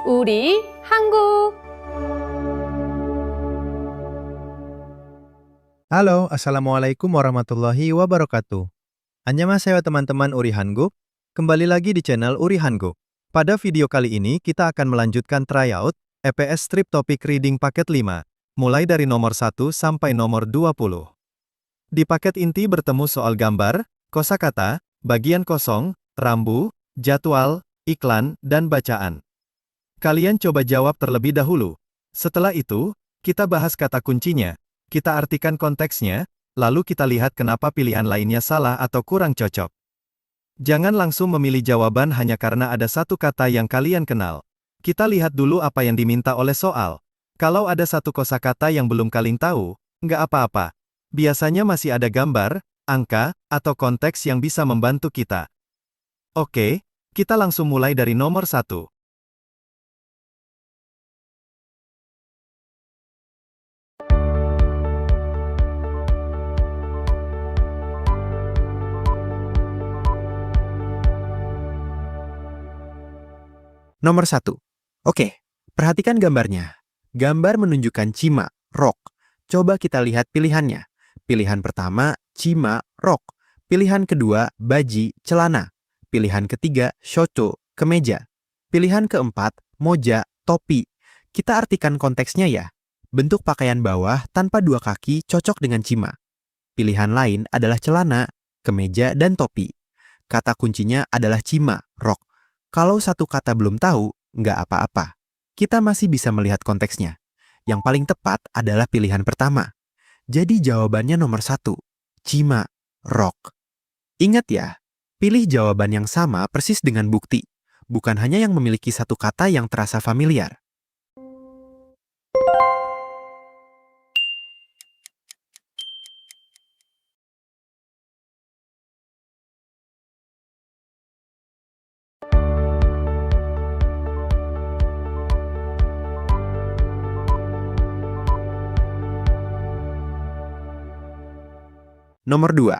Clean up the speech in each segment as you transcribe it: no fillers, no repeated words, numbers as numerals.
우리 한국. Halo, Assalamualaikum warahmatullahi wabarakatuh. Annyeonghaseyo teman-teman Uri Hanguk. Kembali lagi di channel Uri Hanguk. Pada video kali ini kita akan melanjutkan tryout EPS Strip Topic Reading paket 5, mulai dari nomor 1 sampai nomor 20. Di paket inti bertemu soal gambar, kosakata, bagian kosong, rambu, jadwal, iklan, dan bacaan. Kalian coba jawab terlebih dahulu. Setelah itu, kita bahas kata kuncinya, kita artikan konteksnya, lalu kita lihat kenapa pilihan lainnya salah atau kurang cocok. Jangan langsung memilih jawaban hanya karena ada satu kata yang kalian kenal. Kita lihat dulu apa yang diminta oleh soal. Kalau ada satu kosakata yang belum kalian tahu, nggak apa-apa. Biasanya masih ada gambar, angka, atau konteks yang bisa membantu kita. Oke, kita langsung mulai dari nomor 1. Nomor 1. Oke, perhatikan gambarnya. Gambar menunjukkan cima, rok. Coba kita lihat pilihannya. Pilihan pertama, cima, rok. Pilihan kedua, baji, celana. Pilihan ketiga, shoto, kemeja. Pilihan keempat, moja, topi. Kita artikan konteksnya ya. Bentuk pakaian bawah tanpa dua kaki cocok dengan cima. Pilihan lain adalah celana, kemeja, dan topi. Kata kuncinya adalah cima, rok. Kalau satu kata belum tahu, nggak apa-apa. Kita masih bisa melihat konteksnya. Yang paling tepat adalah pilihan pertama. Jadi jawabannya nomor 1, cima, rok. Ingat ya, pilih jawaban yang sama persis dengan bukti. Bukan hanya yang memiliki satu kata yang terasa familiar. Nomor 2.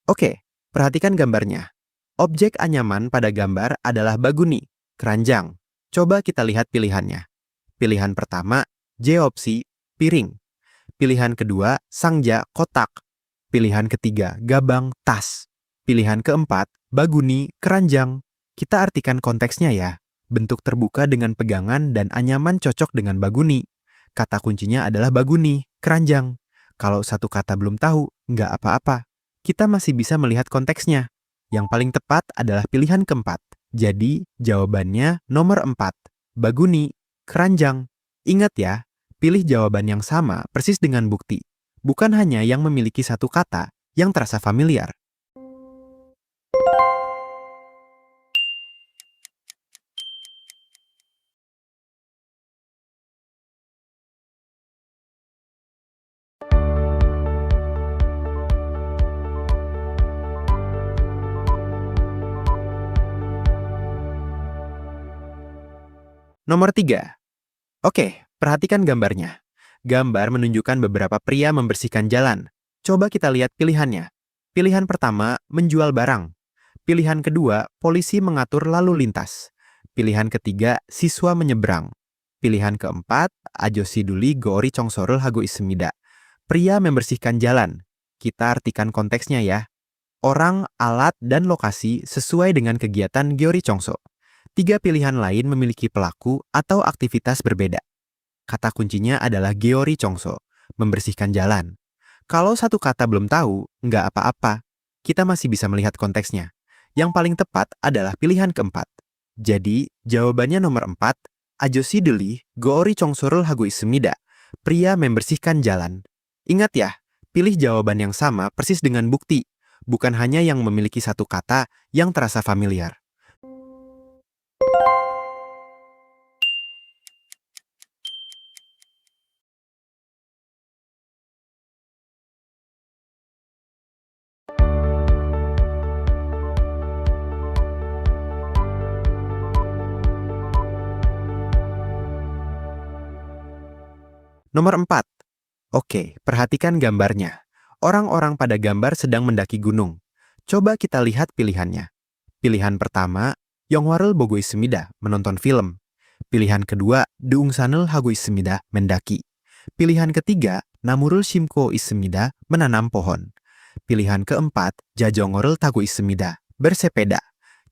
Oke, perhatikan gambarnya. Objek anyaman pada gambar adalah baguni, keranjang. Coba kita lihat pilihannya. Pilihan pertama, jeopsi, piring. Pilihan kedua, sangja, kotak. Pilihan ketiga, gabang, tas. Pilihan keempat, baguni, keranjang. Kita artikan konteksnya ya. Bentuk terbuka dengan pegangan dan anyaman cocok dengan baguni. Kata kuncinya adalah baguni, keranjang. Kalau satu kata belum tahu, nggak apa-apa. Kita masih bisa melihat konteksnya. Yang paling tepat adalah pilihan keempat. Jadi, jawabannya nomor 4. Baguni, keranjang. Ingat ya, pilih jawaban yang sama persis dengan bukti. Bukan hanya yang memiliki satu kata yang terasa familiar. Nomor 3. Oke, perhatikan gambarnya. Gambar menunjukkan beberapa pria membersihkan jalan. Coba kita lihat pilihannya. Pilihan pertama, menjual barang. Pilihan kedua, polisi mengatur lalu lintas. Pilihan ketiga, siswa menyeberang. Pilihan keempat, ajo siduli goori chongsorul hago ismida. Pria membersihkan jalan. Kita artikan konteksnya ya. Orang, alat, dan lokasi sesuai dengan kegiatan Gyeori Chongso. 3 pilihan lain memiliki pelaku atau aktivitas berbeda. Kata kuncinya adalah Gyeori Chongso, membersihkan jalan. Kalau satu kata belum tahu, nggak apa-apa. Kita masih bisa melihat konteksnya. Yang paling tepat adalah pilihan keempat. Jadi, jawabannya nomor 4, ajoshi deli goori chongsorul hago ismida. Pria membersihkan jalan. Ingat ya, pilih jawaban yang sama persis dengan bukti. Bukan hanya yang memiliki satu kata yang terasa familiar. Nomor 4. Oke, perhatikan gambarnya. Orang-orang pada gambar sedang mendaki gunung. Coba kita lihat pilihannya. Pilihan pertama, Yongwarul Bogo Ismida, menonton film. Pilihan kedua, deungsan을 하고 있습니다. mendaki. Pilihan ketiga, 나무를 심고 있습니다. menanam pohon. Pilihan keempat, 자전거를 타고 있습니다. bersepeda.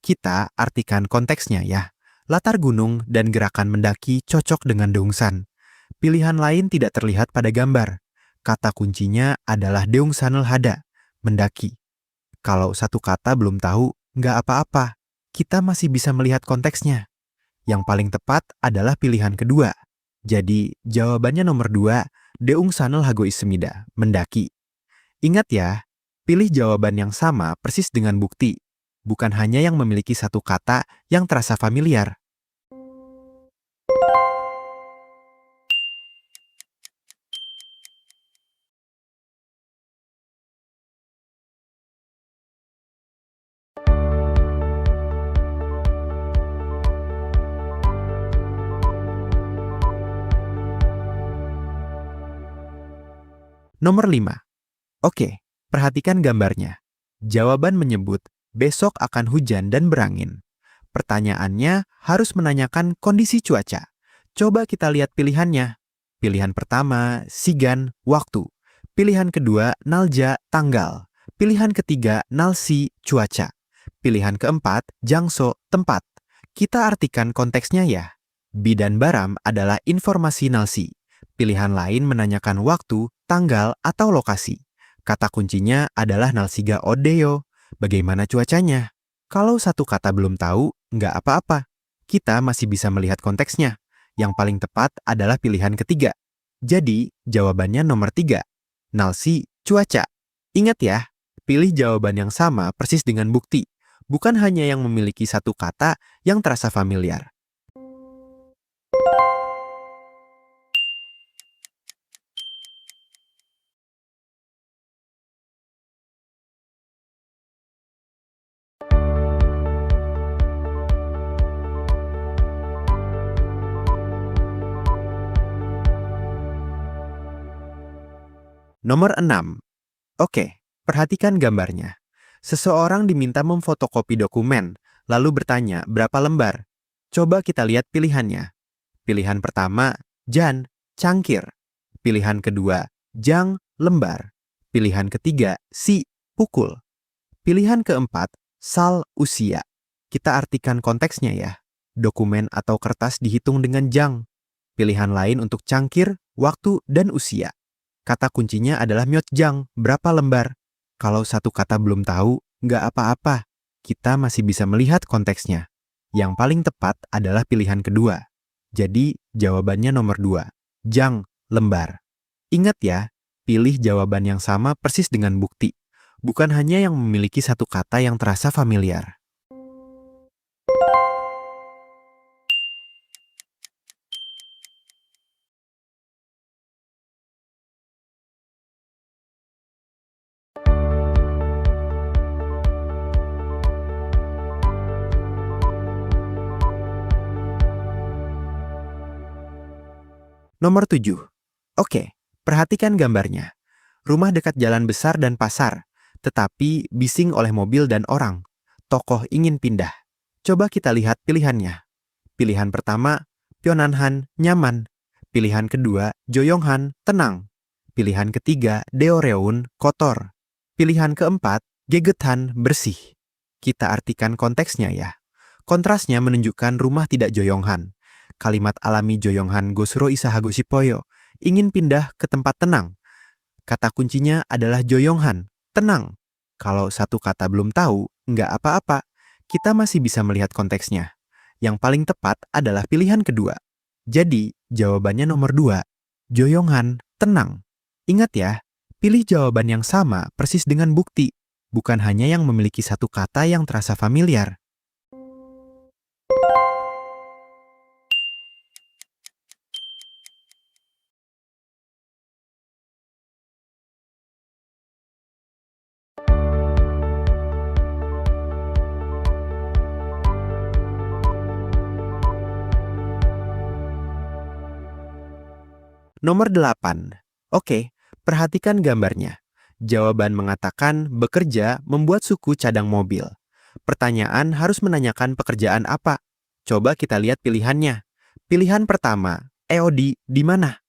Kita artikan konteksnya ya. Latar gunung dan gerakan mendaki cocok dengan deungsan. Pilihan lain tidak terlihat pada gambar. Kata kuncinya adalah deungsan을 hada, mendaki. Kalau satu kata belum tahu, nggak apa-apa. Kita masih bisa melihat konteksnya. Yang paling tepat adalah pilihan kedua. Jadi, jawabannya nomor 2, deungsan을 하고 있습니다, mendaki. Ingat ya, pilih jawaban yang sama persis dengan bukti. Bukan hanya yang memiliki satu kata yang terasa familiar. Nomor 5. Oke, perhatikan gambarnya. Jawaban menyebut, besok akan hujan dan berangin. Pertanyaannya harus menanyakan kondisi cuaca. Coba kita lihat pilihannya. Pilihan pertama, sigan, waktu. Pilihan kedua, nalja, tanggal. Pilihan ketiga, nalsi, cuaca. Pilihan keempat, jangso, tempat. Kita artikan konteksnya ya. Bi dan baram adalah informasi nalsi. Pilihan lain menanyakan waktu, tanggal, atau lokasi. Kata kuncinya adalah nalsiga odeo. Bagaimana cuacanya? Kalau satu kata belum tahu, nggak apa-apa. Kita masih bisa melihat konteksnya. Yang paling tepat adalah pilihan ketiga. Jadi, jawabannya nomor 3. Nalsi, cuaca. Ingat ya, pilih jawaban yang sama persis dengan bukti. Bukan hanya yang memiliki satu kata yang terasa familiar. Nomor 6. Oke, perhatikan gambarnya. Seseorang diminta memfotokopi dokumen, lalu bertanya berapa lembar. Coba kita lihat pilihannya. Pilihan pertama, jan, cangkir. Pilihan kedua, jang, lembar. Pilihan ketiga, si, pukul. Pilihan keempat, sal, usia. Kita artikan konteksnya ya. Dokumen atau kertas dihitung dengan jang. Pilihan lain untuk cangkir, waktu, dan usia. Kata kuncinya adalah myotjang, berapa lembar. Kalau satu kata belum tahu, nggak apa-apa. Kita masih bisa melihat konteksnya. Yang paling tepat adalah pilihan kedua. Jadi, jawabannya nomor 2. Jang, lembar. Ingat ya, pilih jawaban yang sama persis dengan bukti. Bukan hanya yang memiliki satu kata yang terasa familiar. Nomor 7. Oke, perhatikan gambarnya. Rumah dekat jalan besar dan pasar, tetapi bising oleh mobil dan orang. Tokoh ingin pindah. Coba kita lihat pilihannya. Pilihan pertama, Pyeonanhan, nyaman. Pilihan kedua, Joyonghan, tenang. Pilihan ketiga, Deoreun, kotor. Pilihan keempat, Gegethan, bersih. Kita artikan konteksnya ya. Kontrasnya menunjukkan rumah tidak Joyonghan. Kalimat alami Joyonghan Gosuro Isahago Shipoyo, ingin pindah ke tempat tenang. Kata kuncinya adalah Joyonghan, tenang. Kalau satu kata belum tahu, nggak apa-apa. Kita masih bisa melihat konteksnya. Yang paling tepat adalah pilihan kedua. Jadi, jawabannya nomor 2. Joyonghan, tenang. Ingat ya, pilih jawaban yang sama persis dengan bukti. Bukan hanya yang memiliki satu kata yang terasa familiar. Nomor 8. Oke, perhatikan gambarnya. Jawaban mengatakan bekerja membuat suku cadang mobil. Pertanyaan harus menanyakan pekerjaan apa. Coba kita lihat pilihannya. Pilihan pertama, Eodi di mana?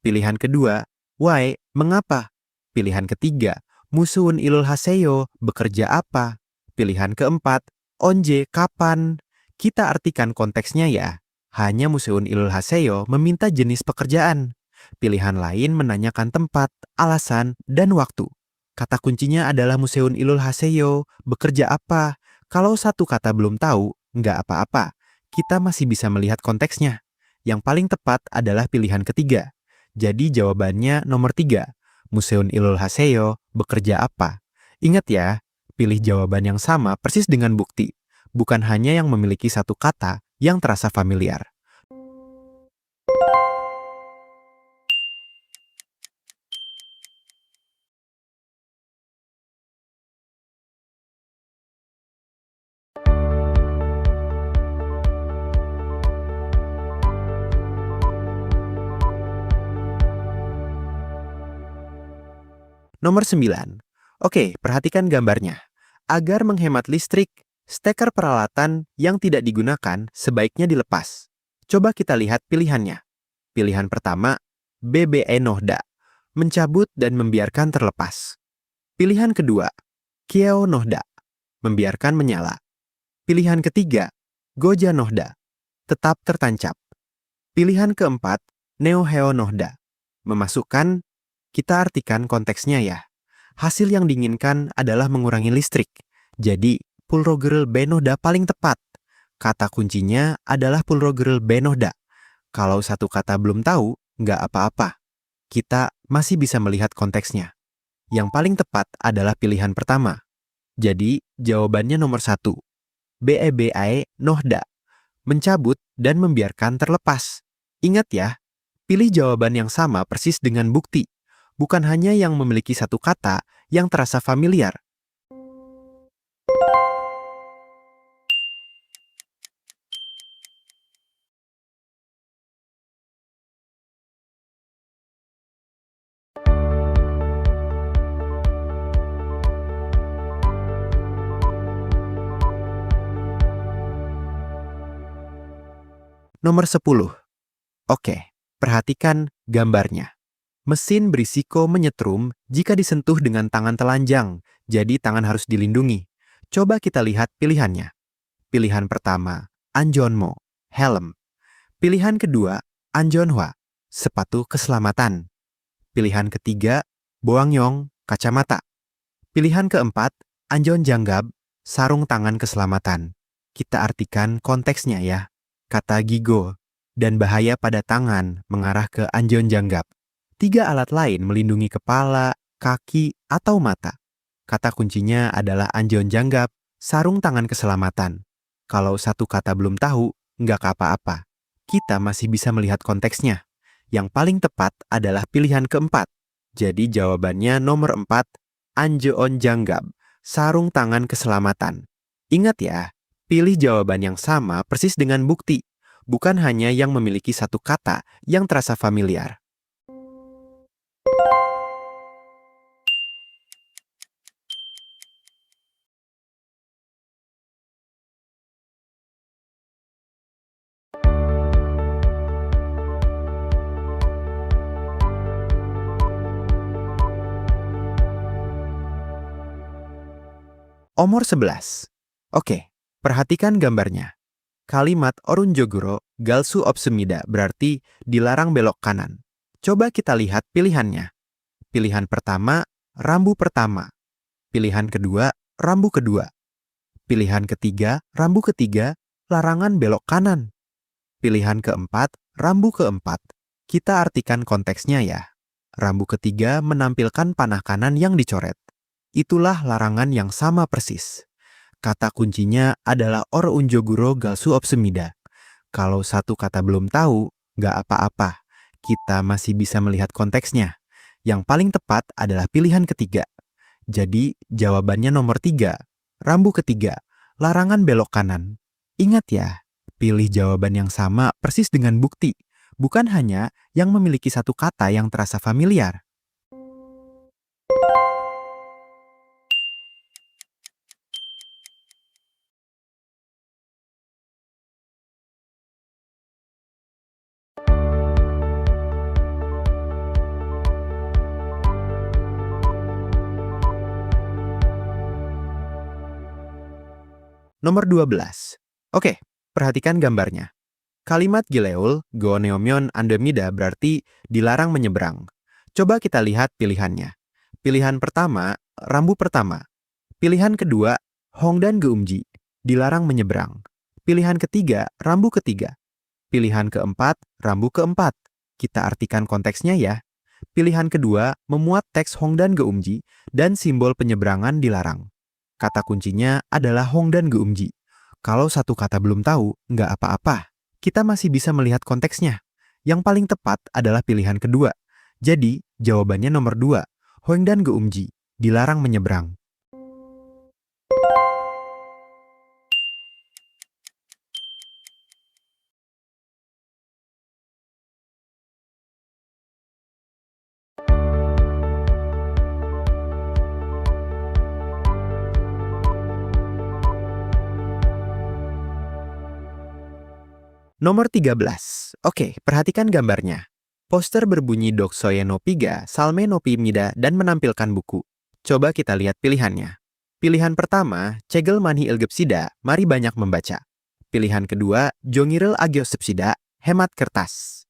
Pilihan kedua, Why, mengapa? Pilihan ketiga, Musuun ilul haseyo, bekerja apa? Pilihan keempat, Onje, kapan? Kita artikan konteksnya ya. Hanya Musuun ilul haseyo meminta jenis pekerjaan. Pilihan lain menanyakan tempat, alasan, dan waktu. Kata kuncinya adalah Museun ilul haseyo, bekerja apa? Kalau satu kata belum tahu, nggak apa-apa. Kita masih bisa melihat konteksnya. Yang paling tepat adalah pilihan ketiga. Jadi jawabannya nomor 3. Museun ilul haseyo, bekerja apa? Ingat ya, pilih jawaban yang sama persis dengan bukti. Bukan hanya yang memiliki satu kata yang terasa familiar. Nomor 9. Oke, perhatikan gambarnya. Agar menghemat listrik, steker peralatan yang tidak digunakan sebaiknya dilepas. Coba kita lihat pilihannya. Pilihan pertama, BBE Nohda, mencabut dan membiarkan terlepas. Pilihan kedua, Kieo Nohda, membiarkan menyala. Pilihan ketiga, Goja Nohda, tetap tertancap. Pilihan keempat, Neo Heo Nohda, memasukkan. Kita artikan konteksnya ya. Hasil yang diinginkan adalah mengurangi listrik. Jadi, pulrogerel benohda paling tepat. Kata kuncinya adalah pulrogerel benohda. Kalau satu kata belum tahu, nggak apa-apa. Kita masih bisa melihat konteksnya. Yang paling tepat adalah pilihan pertama. Jadi, jawabannya nomor 1. BEBAE Nohda. Mencabut dan membiarkan terlepas. Ingat ya, pilih jawaban yang sama persis dengan bukti. Bukan hanya yang memiliki satu kata yang terasa familiar. Nomor 10. Oke, perhatikan gambarnya. Mesin berisiko menyetrum jika disentuh dengan tangan telanjang, jadi tangan harus dilindungi. Coba kita lihat pilihannya. Pilihan pertama, Anjonmo, helm. Pilihan kedua, Anjonhwa, sepatu keselamatan. Pilihan ketiga, Boangyong, kacamata. Pilihan keempat, Anjon Janggab, sarung tangan keselamatan. Kita artikan konteksnya ya. Kata gigo dan bahaya pada tangan mengarah ke Anjon Janggab. 3 alat lain melindungi kepala, kaki, atau mata. Kata kuncinya adalah Anjon Janggab, sarung tangan keselamatan. Kalau satu kata belum tahu, nggak apa-apa. Kita masih bisa melihat konteksnya. Yang paling tepat adalah pilihan keempat. Jadi jawabannya nomor 4, Anjeon Janggab, sarung tangan keselamatan. Ingat ya, pilih jawaban yang sama persis dengan bukti, bukan hanya yang memiliki satu kata yang terasa familiar. Nomor 11. Oke, perhatikan gambarnya. Kalimat Orunjoguro galsu opsumida berarti dilarang belok kanan. Coba kita lihat pilihannya. Pilihan pertama, rambu pertama. Pilihan kedua, rambu kedua. Pilihan ketiga, rambu ketiga, larangan belok kanan. Pilihan keempat, rambu keempat. Kita artikan konteksnya ya. Rambu ketiga menampilkan panah kanan yang dicoret. Itulah larangan yang sama persis. Kata kuncinya adalah Orunjoguro galsu opsumida. Kalau satu kata belum tahu, nggak apa-apa. Kita masih bisa melihat konteksnya. Yang paling tepat adalah pilihan ketiga. Jadi, jawabannya nomor 3. Rambu ketiga, larangan belok kanan. Ingat ya, pilih jawaban yang sama persis dengan bukti. Bukan hanya yang memiliki satu kata yang terasa familiar. Nomor 12. Oke, perhatikan gambarnya. Kalimat Gileul, Goneomyon Andemida berarti dilarang menyeberang. Coba kita lihat pilihannya. Pilihan pertama, rambu pertama. Pilihan kedua, Hongdan Geumji, dilarang menyeberang. Pilihan ketiga, rambu ketiga. Pilihan keempat, rambu keempat. Kita artikan konteksnya ya. Pilihan kedua, memuat teks Hongdan Geumji dan simbol penyeberangan dilarang. Kata kuncinya adalah Hongdan Geumji. Kalau satu kata belum tahu, nggak apa-apa. Kita masih bisa melihat konteksnya. Yang paling tepat adalah pilihan kedua. Jadi, jawabannya nomor 2. Hongdan Geumji, dilarang menyeberang. Nomor 13. Oke, perhatikan gambarnya. Poster berbunyi Doksoye no Piga, Salme no Pimida, dan menampilkan buku. Coba kita lihat pilihannya. Pilihan pertama, Cegel Manhi Ilgepsida, mari banyak membaca. Pilihan kedua, Jongirel Agiosepsida, hemat kertas.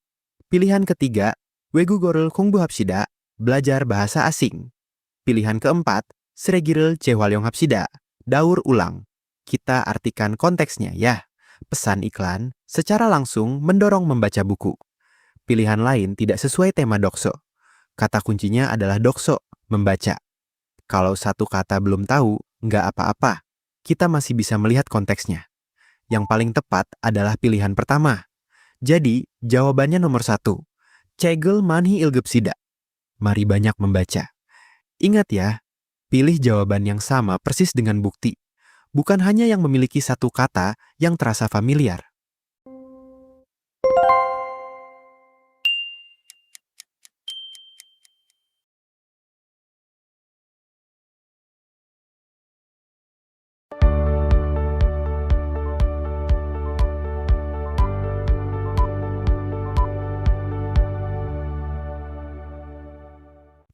Pilihan ketiga, Wegu Gorel Kungbuhapsida, belajar bahasa asing. Pilihan keempat, Sregirel Cehwalyong Hapsida, daur ulang. Kita artikan konteksnya ya. Pesan iklan secara langsung mendorong membaca buku. Pilihan lain tidak sesuai tema dokso. Kata kuncinya adalah dokso, membaca. Kalau satu kata belum tahu, nggak apa-apa. Kita masih bisa melihat konteksnya. Yang paling tepat adalah pilihan pertama. Jadi, jawabannya nomor 1. Cegel Manhi Ilgepsida. Mari banyak membaca. Ingat ya, pilih jawaban yang sama persis dengan bukti. Bukan hanya yang memiliki satu kata yang terasa familiar.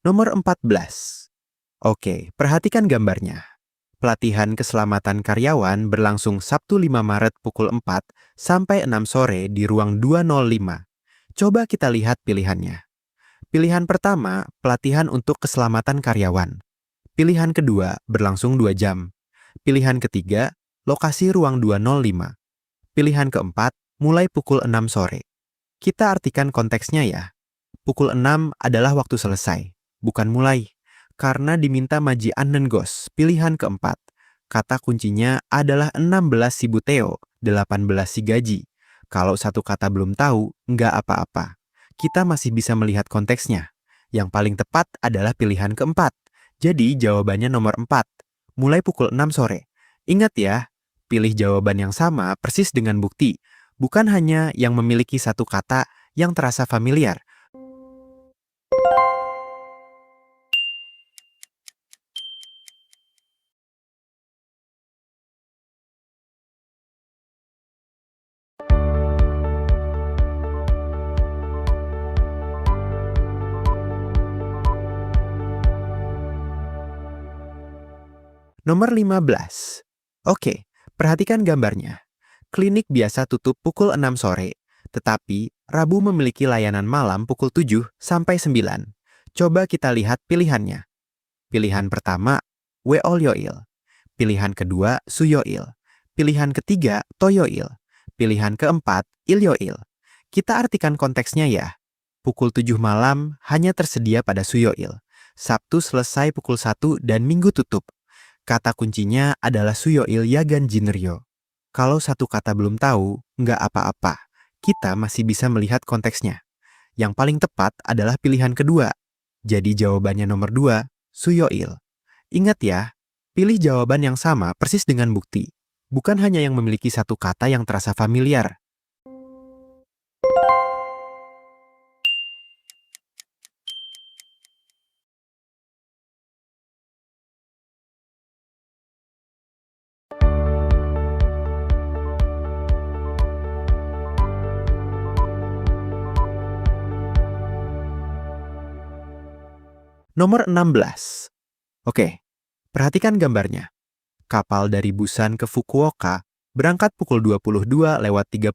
Nomor 14. Oke, perhatikan gambarnya. Pelatihan keselamatan karyawan berlangsung Sabtu 5 Maret pukul 4 sampai 6 sore di ruang 205. Coba kita lihat pilihannya. Pilihan pertama, pelatihan untuk keselamatan karyawan. Pilihan kedua, berlangsung 2 jam. Pilihan ketiga, lokasi ruang 205. Pilihan keempat, mulai pukul 6 sore. Kita artikan konteksnya ya. Pukul 6 adalah waktu selesai, bukan mulai. Karena diminta Maji Annengos, pilihan keempat. Kata kuncinya adalah 16 Sibuteo, 18 Sigaji. Kalau satu kata belum tahu, nggak apa-apa. Kita masih bisa melihat konteksnya. Yang paling tepat adalah pilihan keempat. Jadi jawabannya nomor 4. Mulai pukul 6 sore. Ingat ya, pilih jawaban yang sama persis dengan bukti. Bukan hanya yang memiliki satu kata yang terasa familiar. Nomor 15. Oke, perhatikan gambarnya. Klinik biasa tutup pukul 6 sore, tetapi Rabu memiliki layanan malam pukul 7 sampai 9. Coba kita lihat pilihannya. Pilihan pertama, Weolyoil. Pilihan kedua, Suyoil. Pilihan ketiga, Toyoil. Pilihan keempat, Ilyoil. Kita artikan konteksnya ya. Pukul 7 malam hanya tersedia pada Suyoil. Sabtu selesai pukul 1 dan Minggu tutup. Kata kuncinya adalah Suyoil Yagan Jinryo. Kalau satu kata belum tahu, nggak apa-apa. Kita masih bisa melihat konteksnya. Yang paling tepat adalah pilihan kedua. Jadi jawabannya nomor 2, Suyoil. Ingat ya, pilih jawaban yang sama persis dengan bukti. Bukan hanya yang memiliki satu kata yang terasa familiar. Nomor 16. Oke, perhatikan gambarnya. Kapal dari Busan ke Fukuoka berangkat pukul 22:30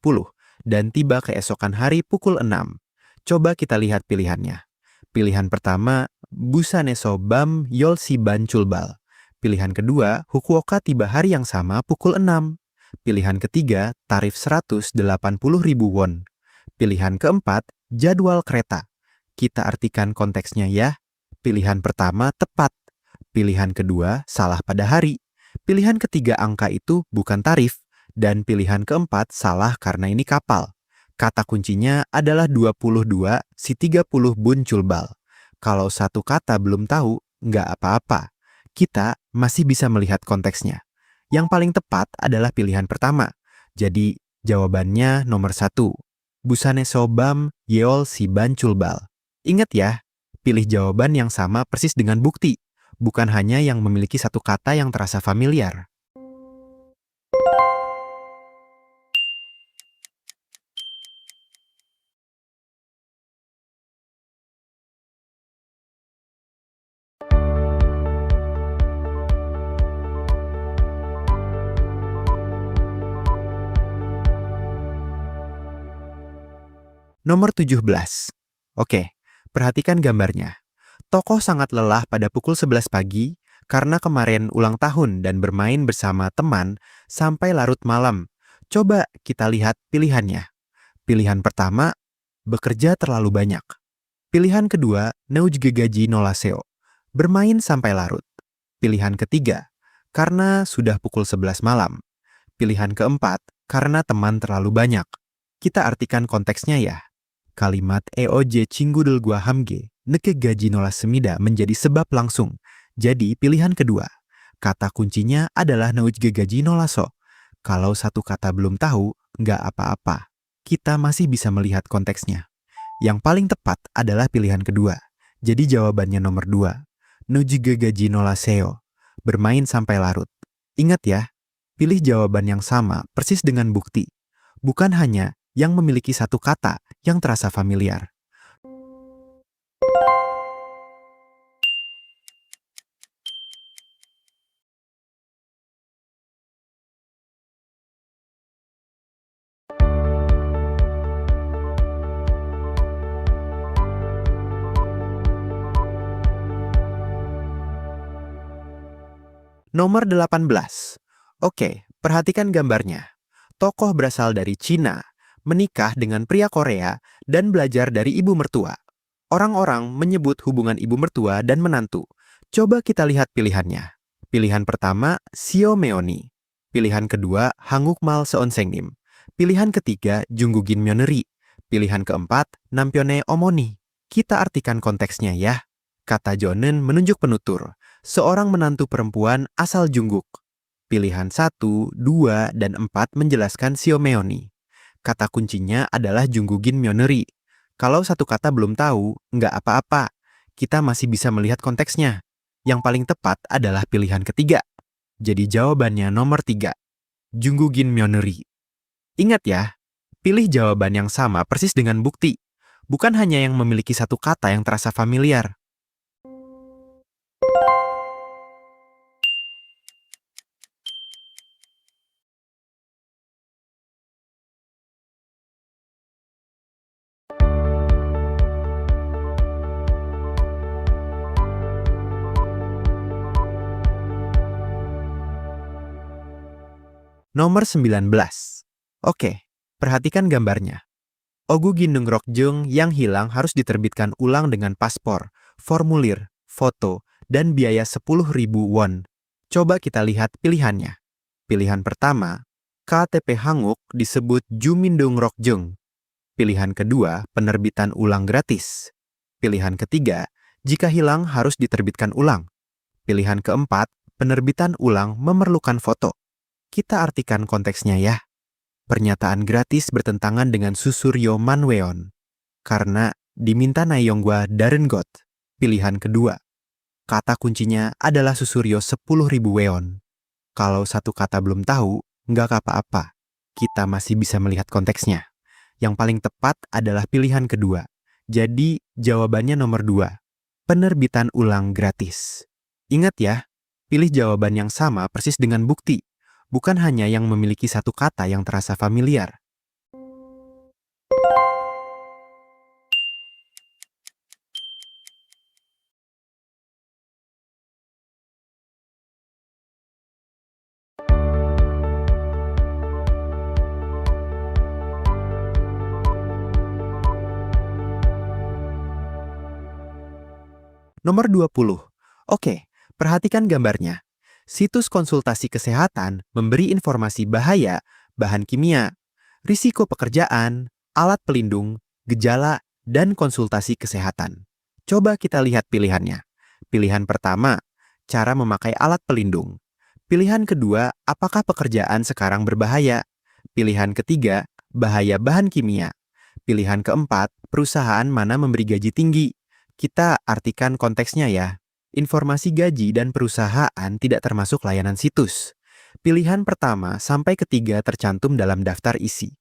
dan tiba keesokan hari pukul 6. Coba kita lihat pilihannya. Pilihan pertama, Busaneso Bam Yolsiban Chulbal. Pilihan kedua, Fukuoka tiba hari yang sama pukul 6. Pilihan ketiga, tarif 180.000 won. Pilihan keempat, jadwal kereta. Kita artikan konteksnya ya. Pilihan pertama tepat. Pilihan kedua salah pada hari. Pilihan ketiga angka itu bukan tarif. Dan pilihan keempat salah karena ini kapal. Kata kuncinya adalah 22 si 30 bun chulbal. Kalau satu kata belum tahu, nggak apa-apa. Kita masih bisa melihat konteksnya. Yang paling tepat adalah pilihan pertama. Jadi jawabannya nomor 1. Busaneso Bam Yeol Siban Chulbal. Ingat ya, pilih jawaban yang sama persis dengan bukti. Bukan hanya yang memiliki satu kata yang terasa familiar. Nomor 17. Oke, perhatikan gambarnya. Tokoh sangat lelah pada pukul 11 pagi karena kemarin ulang tahun dan bermain bersama teman sampai larut malam. Coba kita lihat pilihannya. Pilihan pertama, bekerja terlalu banyak. Pilihan kedua, Neujgegaji Nolaseo, bermain sampai larut. Pilihan ketiga, karena sudah pukul 11 malam. Pilihan keempat, karena teman terlalu banyak. Kita artikan konteksnya ya. Kalimat EOJ Cinggudul Gua Hamge, Neke Gaji Nola Semida menjadi sebab langsung. Jadi pilihan kedua. Kata kuncinya adalah Neujgegaji Nolaso. Kalau satu kata belum tahu, nggak apa-apa. Kita masih bisa melihat konteksnya. Yang paling tepat adalah pilihan kedua. Jadi jawabannya nomor 2. Neujgegaji Nolaseo. Bermain sampai larut. Ingat ya, pilih jawaban yang sama persis dengan bukti. Bukan hanya yang memiliki satu kata yang terasa familiar. Nomor 18. Oke, perhatikan gambarnya. Tokoh berasal dari Cina, menikah dengan pria Korea, dan belajar dari ibu mertua. Orang-orang menyebut hubungan ibu mertua dan menantu. Coba kita lihat pilihannya. Pilihan pertama, Seo Meoni. Pilihan kedua, Hangukmal Seonsengnim. Pilihan ketiga, Junggugin Myeoneri. Pilihan keempat, Nampyone Omoni. Kita artikan konteksnya ya. Kata Jonen menunjuk penutur, seorang menantu perempuan asal Jungguk. Pilihan 1, 2, dan 4 menjelaskan Seo Meoni. Kata kuncinya adalah Junggugin Myeoneri. Kalau satu kata belum tahu, nggak apa-apa. Kita masih bisa melihat konteksnya. Yang paling tepat adalah pilihan ketiga. Jadi jawabannya nomor 3. Junggugin Myeoneri. Ingat ya, pilih jawaban yang sama persis dengan bukti. Bukan hanya yang memiliki satu kata yang terasa familiar. Nomor 19. Oke, perhatikan gambarnya. Ogu Gindung Rokjung yang hilang harus diterbitkan ulang dengan paspor, formulir, foto, dan biaya 10.000 won. Coba kita lihat pilihannya. Pilihan pertama, KTP Hanguk disebut Jumindung Rokjung. Pilihan kedua, penerbitan ulang gratis. Pilihan ketiga, jika hilang harus diterbitkan ulang. Pilihan keempat, penerbitan ulang memerlukan foto. Kita artikan konteksnya ya. Pernyataan gratis bertentangan dengan Susuryo Manweon. Karena diminta Naeyonggwa Darengot. Pilihan kedua. Kata kuncinya adalah Susuryo 10.000 weon. Kalau satu kata belum tahu, nggak apa-apa. Kita masih bisa melihat konteksnya. Yang paling tepat adalah pilihan kedua. Jadi jawabannya nomor 2. Penerbitan ulang gratis. Ingat ya, Pilih jawaban yang sama persis dengan bukti, bukan hanya yang memiliki satu kata yang terasa familiar. Nomor 20. Oke, perhatikan gambarnya. Situs konsultasi kesehatan memberi informasi bahaya, bahan kimia, risiko pekerjaan, alat pelindung, gejala, dan konsultasi kesehatan. Coba kita lihat pilihannya. Pilihan pertama, cara memakai alat pelindung. Pilihan kedua, apakah pekerjaan sekarang berbahaya? Pilihan ketiga, bahaya bahan kimia. Pilihan keempat, perusahaan mana memberi gaji tinggi. Kita artikan konteksnya ya. Informasi gaji dan perusahaan tidak termasuk layanan situs. Pilihan pertama sampai ketiga tercantum dalam daftar isi.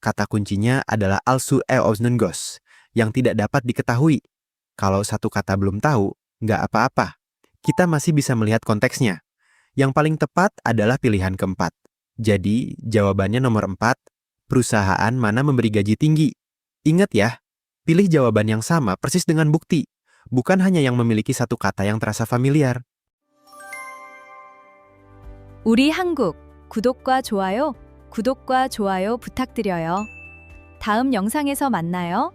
Kata kuncinya adalah also eosnungos, yang tidak dapat diketahui. Kalau satu kata belum tahu, nggak apa-apa. Kita masih bisa melihat konteksnya. Yang paling tepat adalah pilihan keempat. Jadi, jawabannya nomor 4, perusahaan mana memberi gaji tinggi. Ingat ya, pilih jawaban yang sama persis dengan bukti, bukan hanya yang memiliki satu kata yang terasa familiar. 우리 한국 구독과 좋아요 부탁드려요. 다음 영상에서 만나요.